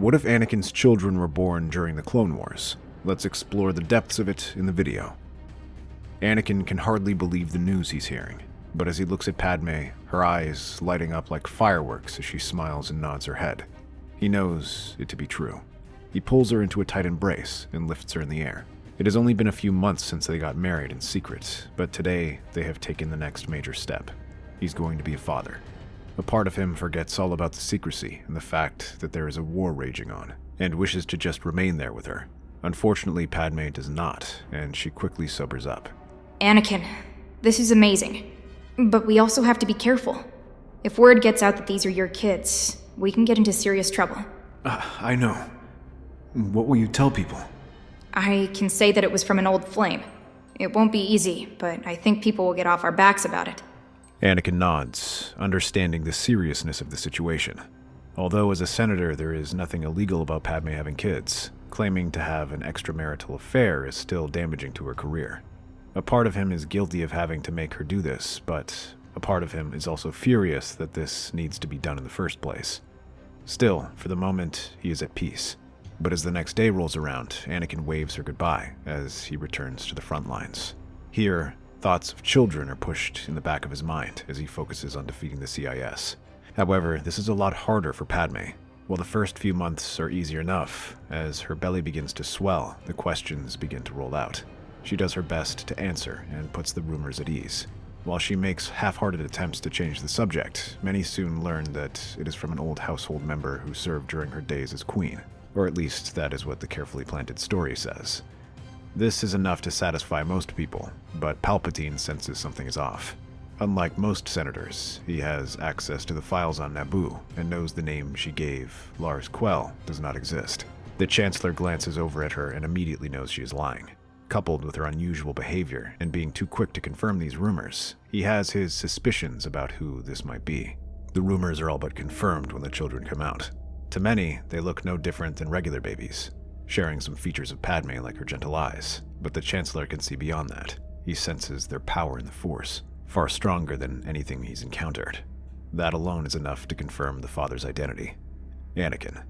What if Anakin's children were born during the Clone Wars? Let's explore the depths of it in the video. Anakin can hardly believe the news he's hearing, but as he looks at Padme, her eyes lighting up like fireworks as she smiles and nods her head. He knows it to be true. He pulls her into a tight embrace and lifts her in the air. It has only been a few months since they got married in secret, but today they have taken the next major step. He's going to be a father. A part of him forgets all about the secrecy and the fact that there is a war raging on, and wishes to just remain there with her. Unfortunately, Padme does not, and she quickly sobers up. Anakin, this is amazing, but we also have to be careful. If word gets out that these are your kids, we can get into serious trouble. I know. What will you tell people? I can say that it was from an old flame. It won't be easy, but I think people will get off our backs about it. Anakin nods, understanding the seriousness of the situation. Although as a senator there is nothing illegal about Padme having kids, claiming to have an extramarital affair is still damaging to her career. A part of him is guilty of having to make her do this, but a part of him is also furious that this needs to be done in the first place. Still, for the moment, he is at peace. But as the next day rolls around, Anakin waves her goodbye as he returns to the front lines. Here, thoughts of children are pushed in the back of his mind as he focuses on defeating the CIS. However, this is a lot harder for Padme. While the first few months are easier enough, as her belly begins to swell, the questions begin to roll out. She does her best to answer and puts the rumors at ease. While she makes half-hearted attempts to change the subject, many soon learn that it is from an old household member who served during her days as queen. Or at least that is what the carefully planted story says. This is enough to satisfy most people, but Palpatine senses something is off. Unlike most senators, he has access to the files on Naboo and knows the name she gave, Lars Quell, does not exist. The Chancellor glances over at her and immediately knows she is lying. Coupled with her unusual behavior and being too quick to confirm these rumors, he has his suspicions about who this might be. The rumors are all but confirmed when the children come out. To many, they look no different than regular babies, sharing some features of Padme like her gentle eyes, but the Chancellor can see beyond that. He senses their power in the Force, far stronger than anything he's encountered. That alone is enough to confirm the father's identity. Anakin.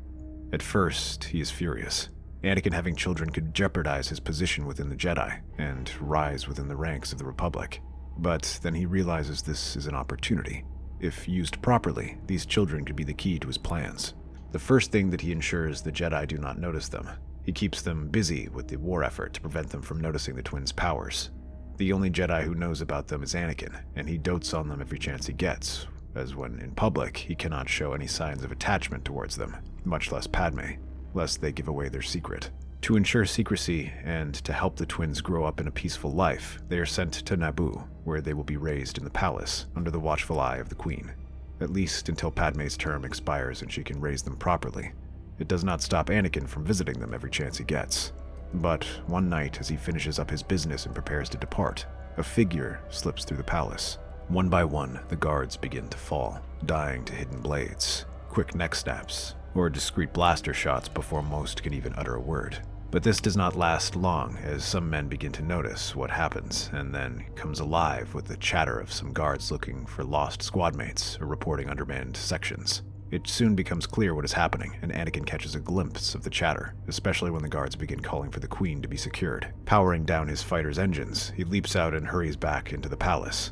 At first, he is furious. Anakin having children could jeopardize his position within the Jedi and rise within the ranks of the Republic. But then he realizes this is an opportunity. If used properly, these children could be the key to his plans. The first thing that he ensures the Jedi do not notice them. He keeps them busy with the war effort to prevent them from noticing the twins' powers. The only Jedi who knows about them is Anakin, and he dotes on them every chance he gets, as when in public he cannot show any signs of attachment towards them, much less Padme, lest they give away their secret. To ensure secrecy and to help the twins grow up in a peaceful life, they are sent to Naboo, where they will be raised in the palace under the watchful eye of the Queen. At least until Padme's term expires and she can raise them properly. It does not stop Anakin from visiting them every chance he gets. But one night, as he finishes up his business and prepares to depart, a figure slips through the palace. One by one, the guards begin to fall, dying to hidden blades, quick neck snaps, or discreet blaster shots before most can even utter a word. But this does not last long, as some men begin to notice what happens, and then comes alive with the chatter of some guards looking for lost squad mates or reporting undermanned sections. It soon becomes clear what is happening, and Anakin catches a glimpse of the chatter, especially when the guards begin calling for the Queen to be secured. Powering down his fighter's engines, he leaps out and hurries back into the palace,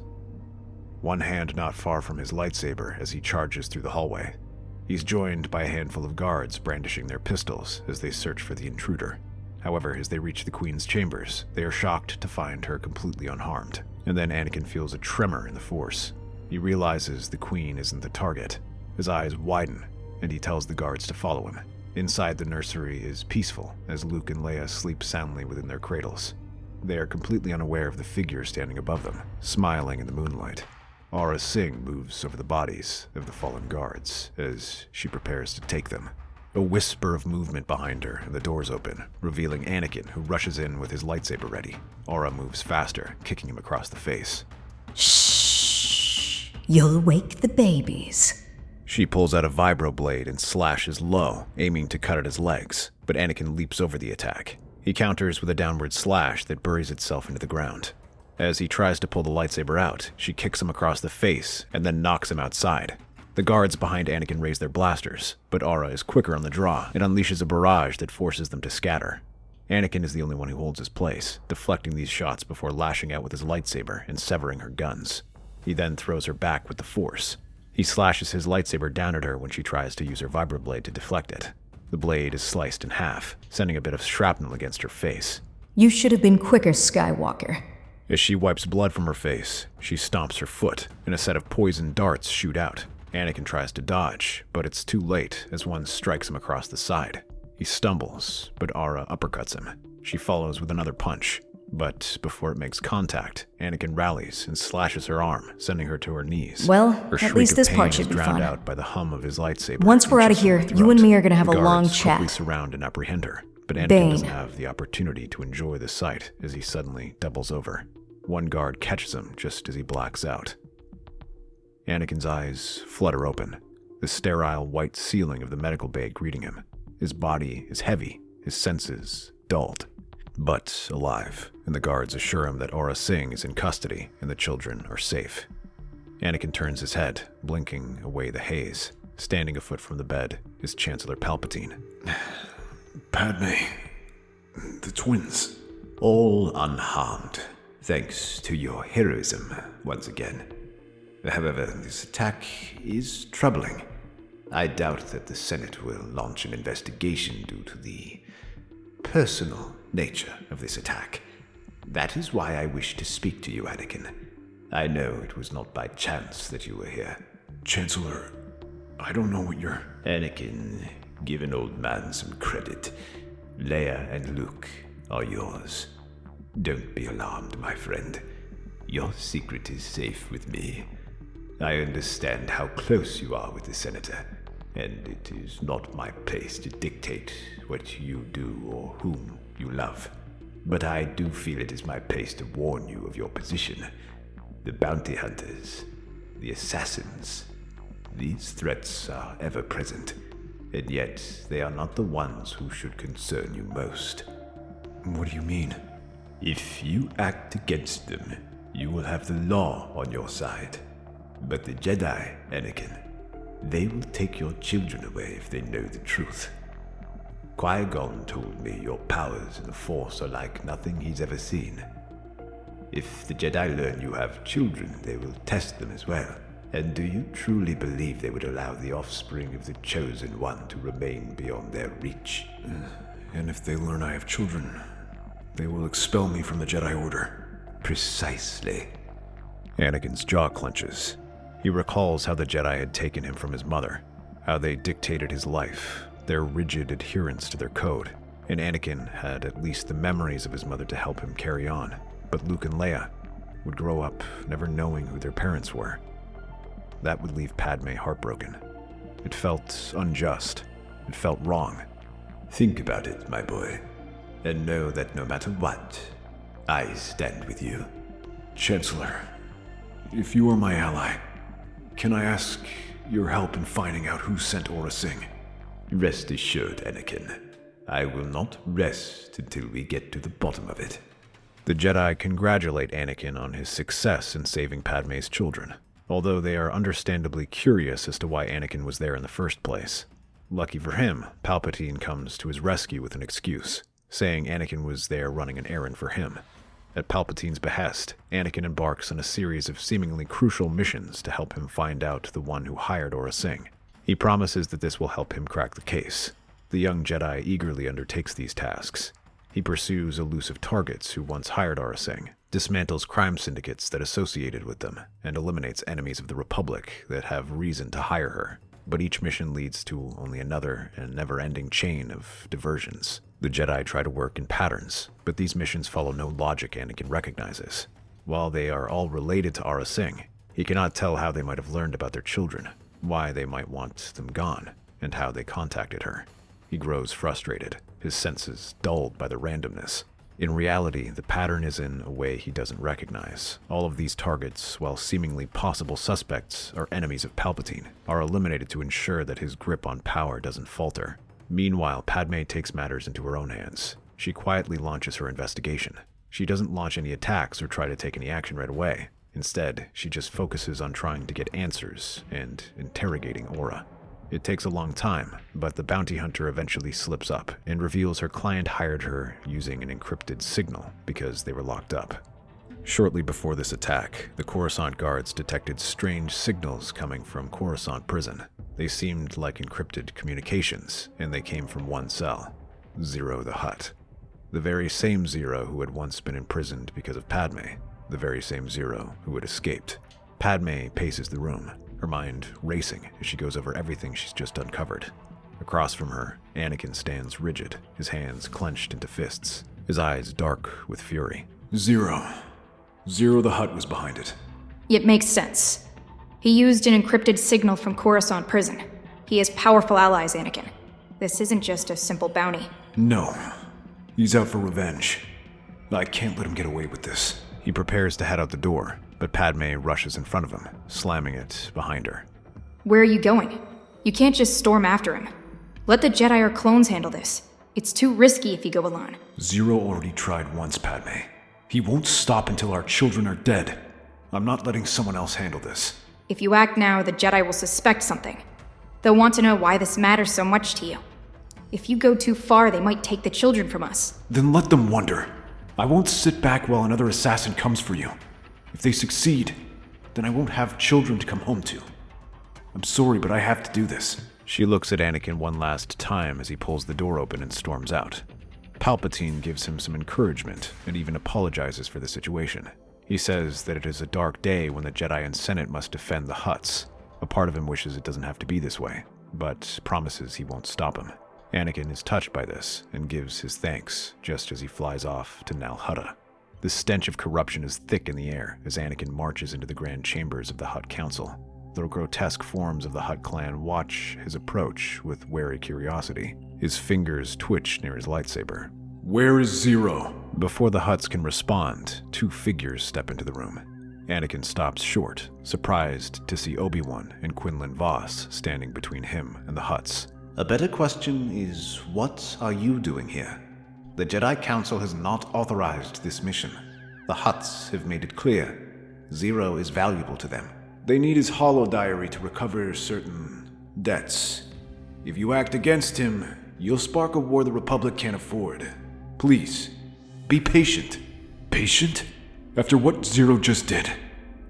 one hand not far from his lightsaber as he charges through the hallway. He's joined by a handful of guards brandishing their pistols as they search for the intruder. However, as they reach the Queen's chambers, they are shocked to find her completely unharmed, and then Anakin feels a tremor in the Force. He realizes the Queen isn't the target. His eyes widen, and he tells the guards to follow him. Inside the nursery is peaceful, as Luke and Leia sleep soundly within their cradles. They are completely unaware of the figure standing above them, smiling in the moonlight. Aurra Singh moves over the bodies of the fallen guards as she prepares to take them. A whisper of movement behind her, and the doors open, revealing Anakin, who rushes in with his lightsaber ready. Aurra moves faster, kicking him across the face. Shh! You'll wake the babies. She pulls out a vibroblade and slashes low, aiming to cut at his legs, but Anakin leaps over the attack. He counters with a downward slash that buries itself into the ground. As he tries to pull the lightsaber out, she kicks him across the face and then knocks him outside. The guards behind Anakin raise their blasters, but Aura is quicker on the draw and unleashes a barrage that forces them to scatter. Anakin is the only one who holds his place, deflecting these shots before lashing out with his lightsaber and severing her guns. He then throws her back with the Force. He slashes his lightsaber down at her when she tries to use her vibroblade to deflect it. The blade is sliced in half, sending a bit of shrapnel against her face. You should have been quicker, Skywalker. As she wipes blood from her face, she stomps her foot, and a set of poison darts shoot out. Anakin tries to dodge, but it's too late as one strikes him across the side. He stumbles, but Aura uppercuts him. She follows with another punch, but before it makes contact, Anakin rallies and slashes her arm, sending her to her knees. Well, her at shriek least of this pain part is should be drowned fun. out by the hum of his lightsaber. Once we're out of here, you and me are gonna have a long Guards quickly chat. surround and apprehend her, but Anakin Bane. doesn't have the opportunity to enjoy the sight as he suddenly doubles over. One guard catches him just as he blacks out. Anakin's eyes flutter open, the sterile white ceiling of the medical bay greeting him. His body is heavy, his senses dulled, but alive, and the guards assure him that Aura Singh is in custody and the children are safe. Anakin turns his head, blinking away the haze. Standing a foot from the bed is Chancellor Palpatine. Padme, the twins, all unharmed, thanks to your heroism once again. However, this attack is troubling. I doubt that the Senate will launch an investigation due to the personal nature of this attack. That is why I wish to speak to you, Anakin. I know it was not by chance that you were here. Chancellor, I don't know what you're... Anakin, give an old man some credit. Leia and Luke are yours. Don't be alarmed, my friend. Your secret is safe with me. I understand how close you are with the Senator, and it is not my place to dictate what you do or whom you love. But I do feel it is my place to warn you of your position. The bounty hunters, the assassins, these threats are ever present, and yet they are not the ones who should concern you most. What do you mean? If you act against them, you will have the law on your side. But the Jedi, Anakin, they will take your children away if they know the truth. Qui-Gon told me your powers in the Force are like nothing he's ever seen. If the Jedi learn you have children, they will test them as well. And do you truly believe they would allow the offspring of the Chosen One to remain beyond their reach? And if they learn I have children, they will expel me from the Jedi Order. Precisely. Anakin's jaw clenches. He recalls how the Jedi had taken him from his mother, how they dictated his life, their rigid adherence to their code, and Anakin had at least the memories of his mother to help him carry on. But Luke and Leia would grow up never knowing who their parents were. That would leave Padme heartbroken. It felt unjust. It felt wrong. Think about it, my boy, and know that no matter what, I stand with you. Chancellor, if you are my ally, can I ask your help in finding out who sent Aura Singh? Rest assured, Anakin. I will not rest until we get to the bottom of it. The Jedi congratulate Anakin on his success in saving Padme's children, although they are understandably curious as to why Anakin was there in the first place. Lucky for him, Palpatine comes to his rescue with an excuse, saying Anakin was there running an errand for him. At Palpatine's behest, Anakin embarks on a series of seemingly crucial missions to help him find out the one who hired Aura Singh. He promises that this will help him crack the case. The young Jedi eagerly undertakes these tasks. He pursues elusive targets who once hired Aura Singh, dismantles crime syndicates that associated with them, and eliminates enemies of the Republic that have reason to hire her. But each mission leads to only another and never-ending chain of diversions. The Jedi try to work in patterns, but these missions follow no logic Anakin recognizes. While they are all related to Aura Singh, he cannot tell how they might have learned about their children, why they might want them gone, and how they contacted her. He grows frustrated, his senses dulled by the randomness. In reality, the pattern is in a way he doesn't recognize. All of these targets, while seemingly possible suspects or enemies of Palpatine, are eliminated to ensure that his grip on power doesn't falter. Meanwhile, Padme takes matters into her own hands. She quietly launches her investigation. She doesn't launch any attacks or try to take any action right away. Instead, she just focuses on trying to get answers and interrogating Aura. It takes a long time, but the bounty hunter eventually slips up and reveals her client hired her using an encrypted signal because they were locked up. Shortly before this attack, the Coruscant guards detected strange signals coming from Coruscant prison. They seemed like encrypted communications, and they came from one cell, Zero the Hutt. The very same Zero who had once been imprisoned because of Padme, the very same Zero who had escaped. Padme paces the room, her mind racing as she goes over everything she's just uncovered. Across from her, Anakin stands rigid, his hands clenched into fists, his eyes dark with fury. Zero the Hutt was behind it. It makes sense. He used an encrypted signal from Coruscant prison. He has powerful allies, Anakin. This isn't just a simple bounty. No. He's out for revenge. I can't let him get away with this. He prepares to head out the door, but Padme rushes in front of him, slamming it behind her. Where are you going? You can't just storm after him. Let the Jedi or clones handle this. It's too risky if you go alone. Zero already tried once, Padme. He won't stop until our children are dead. I'm not letting someone else handle this. If you act now, the Jedi will suspect something. They'll want to know why this matters so much to you. If you go too far, they might take the children from us. Then let them wonder. I won't sit back while another assassin comes for you. If they succeed, then I won't have children to come home to. I'm sorry, but I have to do this. She looks at Anakin one last time as he pulls the door open and storms out. Palpatine gives him some encouragement and even apologizes for the situation. He says that it is a dark day when the Jedi and Senate must defend the Hutts. A part of him wishes it doesn't have to be this way, but promises he won't stop him. Anakin is touched by this and gives his thanks just as he flies off to Nal Hutta. The stench of corruption is thick in the air as Anakin marches into the grand chambers of the Hutt Council. The grotesque forms of the Hutt clan watch his approach with wary curiosity. His fingers twitch near his lightsaber. Where is Zero? Before the Hutts can respond, two figures step into the room. Anakin stops short, surprised to see Obi-Wan and Quinlan Vos standing between him and the Hutts. A better question is, what are you doing here? The Jedi Council has not authorized this mission. The Hutts have made it clear. Zero is valuable to them. They need his holo diary to recover certain debts. If you act against him, you'll spark a war the Republic can't afford. Please, be patient. Patient? After what Zero just did,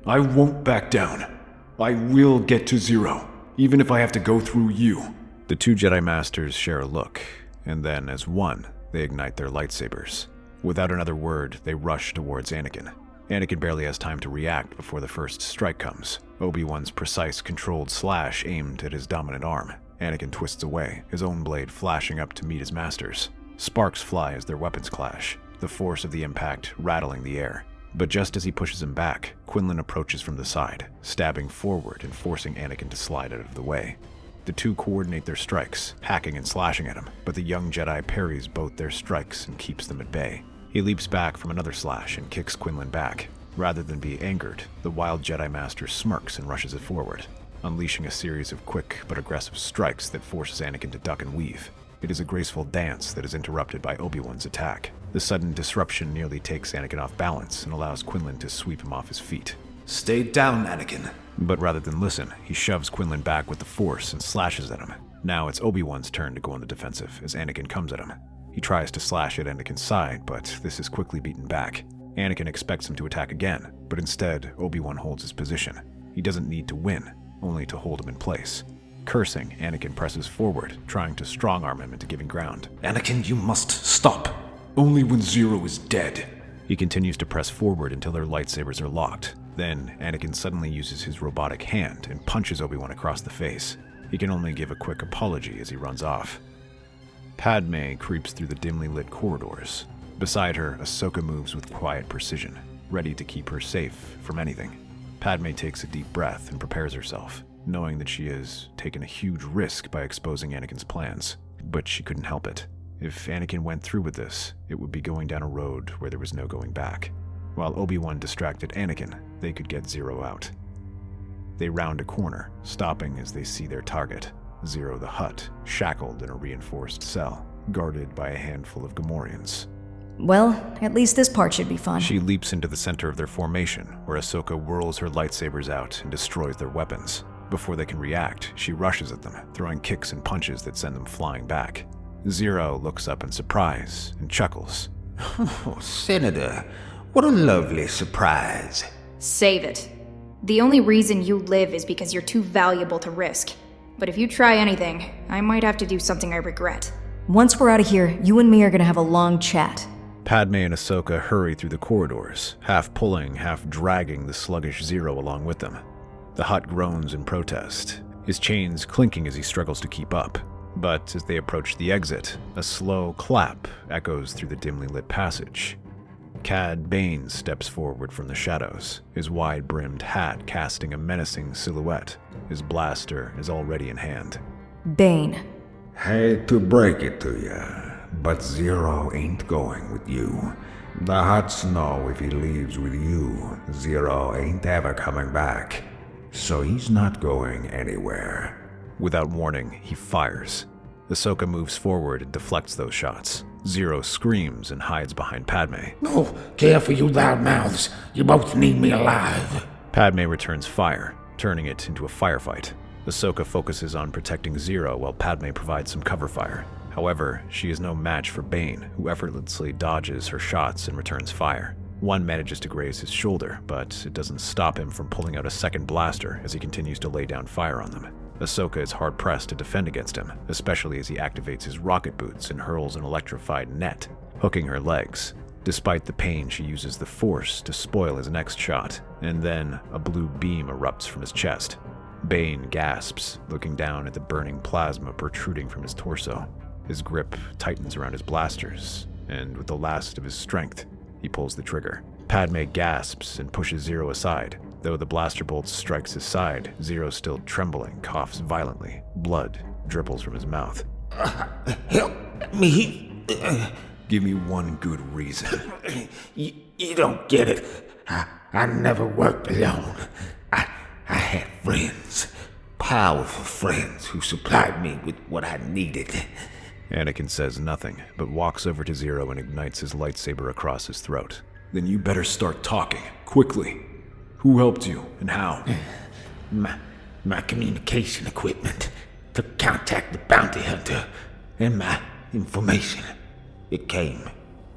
I won't back down. I will get to Zero, even if I have to go through you. The two Jedi Masters share a look, and then, as one, they ignite their lightsabers. Without another word, they rush towards Anakin. Anakin barely has time to react before the first strike comes. Obi-Wan's precise, controlled slash aimed at his dominant arm. Anakin twists away, his own blade flashing up to meet his master's. Sparks fly as their weapons clash, the force of the impact rattling the air. But just as he pushes him back, Quinlan approaches from the side, stabbing forward and forcing Anakin to slide out of the way. The two coordinate their strikes, hacking and slashing at him, but the young Jedi parries both their strikes and keeps them at bay. He leaps back from another slash and kicks Quinlan back. Rather than be angered, the wild Jedi Master smirks and rushes it forward, unleashing a series of quick but aggressive strikes that forces Anakin to duck and weave. It is a graceful dance that is interrupted by Obi-Wan's attack. The sudden disruption nearly takes Anakin off balance and allows Quinlan to sweep him off his feet. Stay down, Anakin. But rather than listen, he shoves Quinlan back with the Force and slashes at him. Now it's Obi-Wan's turn to go on the defensive as Anakin comes at him. He tries to slash at Anakin's side, but this is quickly beaten back. Anakin expects him to attack again, but instead, Obi-Wan holds his position. He doesn't need to win, only to hold him in place. Cursing, Anakin presses forward, trying to strong-arm him into giving ground. Anakin, you must stop. Only when Zero is dead. He continues to press forward until their lightsabers are locked. Then, Anakin suddenly uses his robotic hand and punches Obi-Wan across the face. He can only give a quick apology as he runs off. Padme creeps through the dimly lit corridors. Beside her, Ahsoka moves with quiet precision, ready to keep her safe from anything. Padme takes a deep breath and prepares herself, knowing that she has taken a huge risk by exposing Anakin's plans. But she couldn't help it. If Anakin went through with this, it would be going down a road where there was no going back. While Obi-Wan distracted Anakin, they could get Zero out. They round a corner, stopping as they see their target, Zero the Hutt, shackled in a reinforced cell, guarded by a handful of Gamorreans. Well, at least this part should be fun. She leaps into the center of their formation, where Ahsoka whirls her lightsabers out and destroys their weapons. Before they can react, she rushes at them, throwing kicks and punches that send them flying back. Zero looks up in surprise and chuckles. Oh, Senator, what a lovely surprise. Save it. The only reason you live is because you're too valuable to risk. But if you try anything, I might have to do something I regret. Once we're out of here, you and me are gonna have a long chat. Padme and Ahsoka hurry through the corridors, half pulling, half dragging the sluggish Zero along with them. The Hutt groans in protest, his chains clinking as he struggles to keep up. But as they approach the exit, a slow clap echoes through the dimly lit passage. Cad Bane steps forward from the shadows, his wide-brimmed hat casting a menacing silhouette. His blaster is already in hand. Bane. Hate to break it to you, but Zero ain't going with you. The Hutts know if he leaves with you, Zero ain't ever coming back. So he's not going anywhere. Without warning, he fires. Ahsoka moves forward and deflects those shots. Zero screams and hides behind Padme. No, careful, you loudmouths. You both need me alive. Padme returns fire, turning it into a firefight. Ahsoka focuses on protecting Zero while Padme provides some cover fire. However, she is no match for Bane, who effortlessly dodges her shots and returns fire. One manages to graze his shoulder, but it doesn't stop him from pulling out a second blaster as he continues to lay down fire on them. Ahsoka is hard-pressed to defend against him, especially as he activates his rocket boots and hurls an electrified net, hooking her legs. Despite the pain, she uses the Force to spoil his next shot, and then a blue beam erupts from his chest. Bane gasps, looking down at the burning plasma protruding from his torso. His grip tightens around his blasters, and with the last of his strength, he pulls the trigger. Padme gasps and pushes Zero aside. Though the blaster bolt strikes his side, Zero, still trembling, coughs violently. Blood dribbles from his mouth. Help me. Give me one good reason. You don't get it. I never worked alone. I had friends. Powerful friends who supplied me with what I needed. Anakin says nothing, but walks over to Zero and ignites his lightsaber across his throat. Then you better start talking, quickly. Who helped you, and how? My communication equipment to contact the bounty hunter, and my information. It came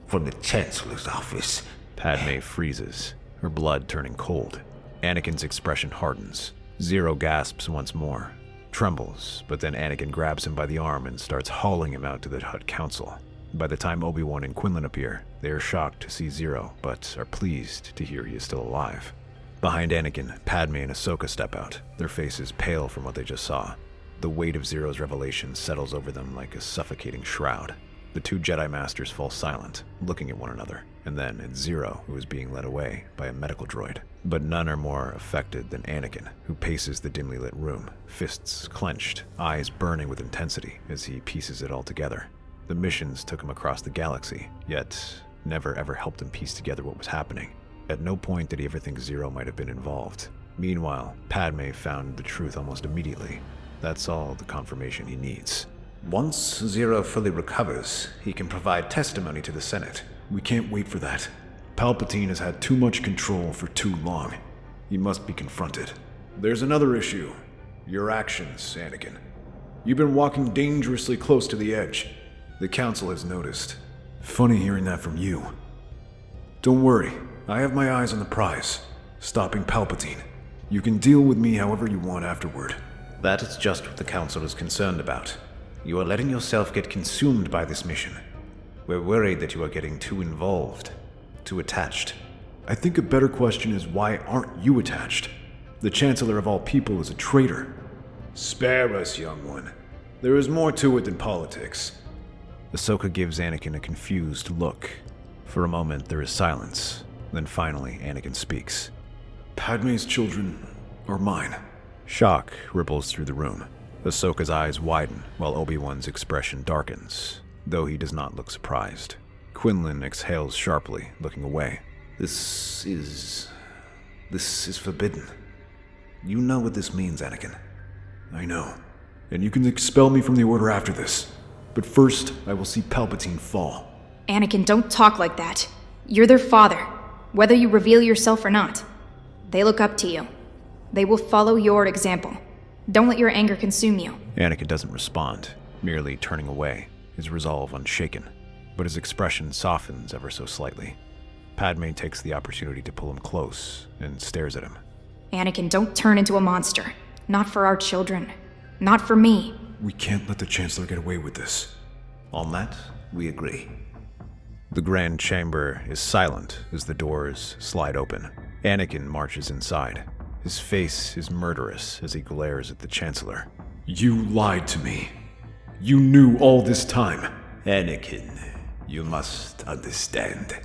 from the Chancellor's office. Padme freezes, her blood turning cold. Anakin's expression hardens. Zero gasps once more, trembles, but then Anakin grabs him by the arm and starts hauling him out to the Hutt Council. By the time Obi-Wan and Quinlan appear, they are shocked to see Zero, but are pleased to hear he is still alive. Behind Anakin, Padme and Ahsoka step out, their faces pale from what they just saw. The weight of Zero's revelation settles over them like a suffocating shroud. The two Jedi Masters fall silent, looking at one another, and then at Zero, who is being led away by a medical droid. But none are more affected than Anakin, who paces the dimly lit room, fists clenched, eyes burning with intensity as he pieces it all together. The missions took him across the galaxy, yet never ever helped him piece together what was happening. At no point did he ever think Zero might have been involved. Meanwhile, Padme found the truth almost immediately. That's all the confirmation he needs. Once Zero fully recovers, he can provide testimony to the Senate. We can't wait for that. Palpatine has had too much control for too long. He must be confronted. There's another issue. Your actions, Anakin. You've been walking dangerously close to the edge. The Council has noticed. Funny hearing that from you. Don't worry, I have my eyes on the prize. Stopping Palpatine. You can deal with me however you want afterward. That is just what the Council is concerned about. You are letting yourself get consumed by this mission. We're worried that you are getting too involved, too attached. I think a better question is, why aren't you attached? The Chancellor of all people is a traitor. Spare us, young one. There is more to it than politics. Ahsoka gives Anakin a confused look. For a moment, there is silence. Then finally, Anakin speaks. Padme's children are mine. Shock ripples through the room. Ahsoka's eyes widen, while Obi-Wan's expression darkens, though he does not look surprised. Quinlan exhales sharply, looking away. This is forbidden. You know what this means, Anakin. I know. And you can expel me from the Order after this. But first, I will see Palpatine fall. Anakin, don't talk like that. You're their father, whether you reveal yourself or not. They look up to you. They will follow your example. Don't let your anger consume you. Anakin doesn't respond, merely turning away, his resolve unshaken. But his expression softens ever so slightly. Padme takes the opportunity to pull him close and stares at him. Anakin, don't turn into a monster. Not for our children. Not for me. We can't let the Chancellor get away with this. On that, we agree. The Grand Chamber is silent as the doors slide open. Anakin marches inside. His face is murderous as he glares at the Chancellor. You lied to me. You knew all this time. Anakin, you must understand.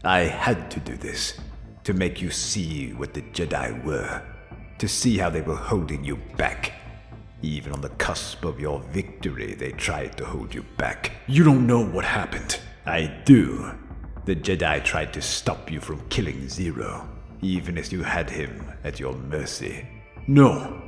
I had to do this to make you see what the Jedi were, to see how they were holding you back. Even on the cusp of your victory, they tried to hold you back. You don't know what happened. I do. The Jedi tried to stop you from killing Zero, even as you had him at your mercy. No.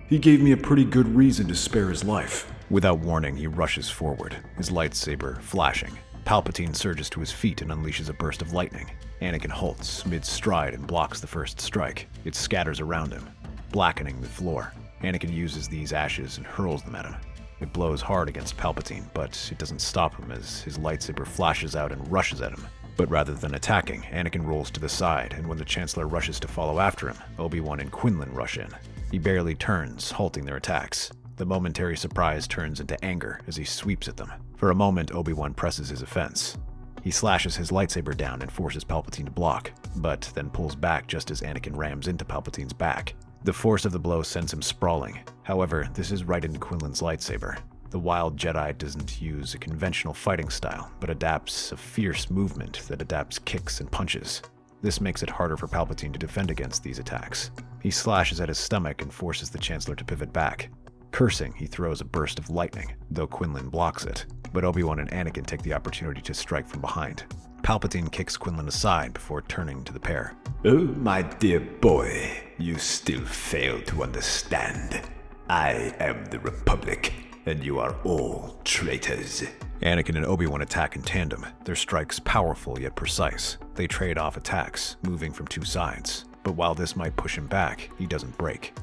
He gave me a pretty good reason to spare his life. Without warning, he rushes forward, his lightsaber flashing. Palpatine surges to his feet and unleashes a burst of lightning. Anakin halts mid-stride and blocks the first strike. It scatters around him, blackening the floor. Anakin uses these ashes and hurls them at him. It blows hard against Palpatine, but it doesn't stop him as his lightsaber flashes out and rushes at him. But rather than attacking, Anakin rolls to the side, and when the Chancellor rushes to follow after him, Obi-Wan and Quinlan rush in. He barely turns, halting their attacks. The momentary surprise turns into anger as he sweeps at them. For a moment, Obi-Wan presses his offense. He slashes his lightsaber down and forces Palpatine to block, but then pulls back just as Anakin rams into Palpatine's back. The force of the blow sends him sprawling. However, this is right into Quinlan's lightsaber. The wild Jedi doesn't use a conventional fighting style, but adapts a fierce movement that adapts kicks and punches. This makes it harder for Palpatine to defend against these attacks. He slashes at his stomach and forces the Chancellor to pivot back. Cursing, he throws a burst of lightning, though Quinlan blocks it. But Obi-Wan and Anakin take the opportunity to strike from behind. Palpatine kicks Quinlan aside before turning to the pair. Oh, my dear boy, you still fail to understand. I am the Republic, and you are all traitors. Anakin and Obi-Wan attack in tandem, their strikes powerful yet precise. They trade off attacks, moving from two sides. But while this might push him back, he doesn't break.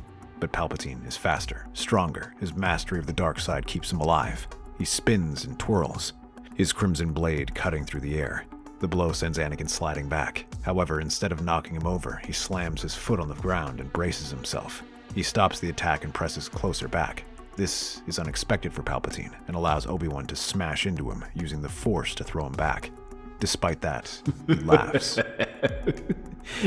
But Palpatine is faster, stronger. His mastery of the dark side keeps him alive. He spins and twirls, his crimson blade cutting through the air. The blow sends Anakin sliding back. However, instead of knocking him over, he slams his foot on the ground and braces himself. He stops the attack and presses closer back. This is unexpected for Palpatine and allows Obi-Wan to smash into him, using the Force to throw him back. Despite that, he laughs.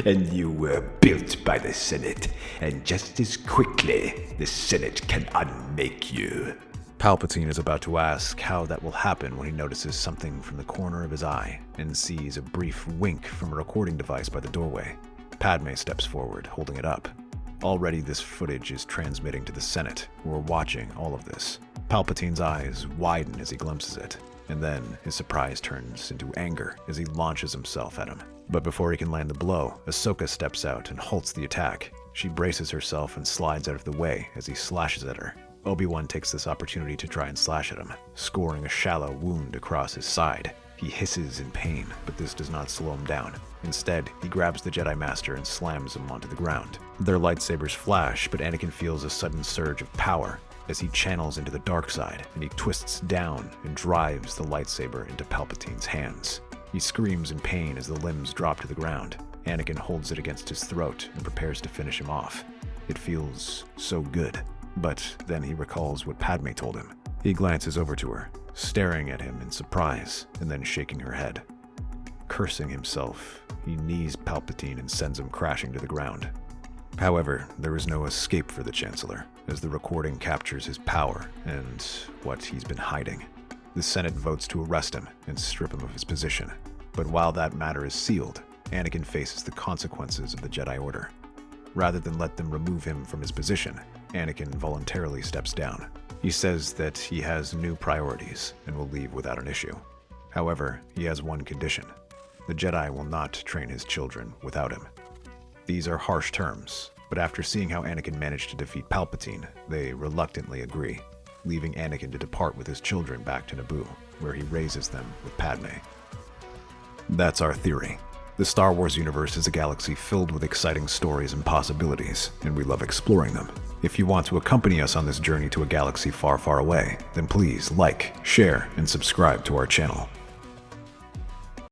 And you were built by the Senate, and just as quickly, the Senate can unmake you. Palpatine is about to ask how that will happen when he notices something from the corner of his eye and sees a brief wink from a recording device by the doorway. Padme steps forward, holding it up. Already this footage is transmitting to the Senate, who are watching all of this. Palpatine's eyes widen as he glimpses it, and then his surprise turns into anger as he launches himself at him. But before he can land the blow, Ahsoka steps out and halts the attack. She braces herself and slides out of the way as he slashes at her. Obi-Wan takes this opportunity to try and slash at him, scoring a shallow wound across his side. He hisses in pain, but this does not slow him down. Instead, he grabs the Jedi Master and slams him onto the ground. Their lightsabers flash, but Anakin feels a sudden surge of power as he channels into the dark side, and he twists down and drives the lightsaber into Palpatine's hands. He screams in pain as the limbs drop to the ground. Anakin holds it against his throat and prepares to finish him off. It feels so good. But then he recalls what Padme told him. He glances over to her, staring at him in surprise, and then shaking her head. Cursing himself, he knees Palpatine and sends him crashing to the ground. However, there is no escape for the Chancellor, as the recording captures his power and what he's been hiding. The Senate votes to arrest him and strip him of his position. But while that matter is sealed, Anakin faces the consequences of the Jedi Order. Rather than let them remove him from his position, Anakin voluntarily steps down. He says that he has new priorities and will leave without an issue. However, he has one condition. The Jedi will not train his children without him. These are harsh terms, but after seeing how Anakin managed to defeat Palpatine, they reluctantly agree, leaving Anakin to depart with his children back to Naboo, where he raises them with Padme. That's our theory. The Star Wars universe is a galaxy filled with exciting stories and possibilities, and we love exploring them. If you want to accompany us on this journey to a galaxy far, far away, then please like, share, and subscribe to our channel.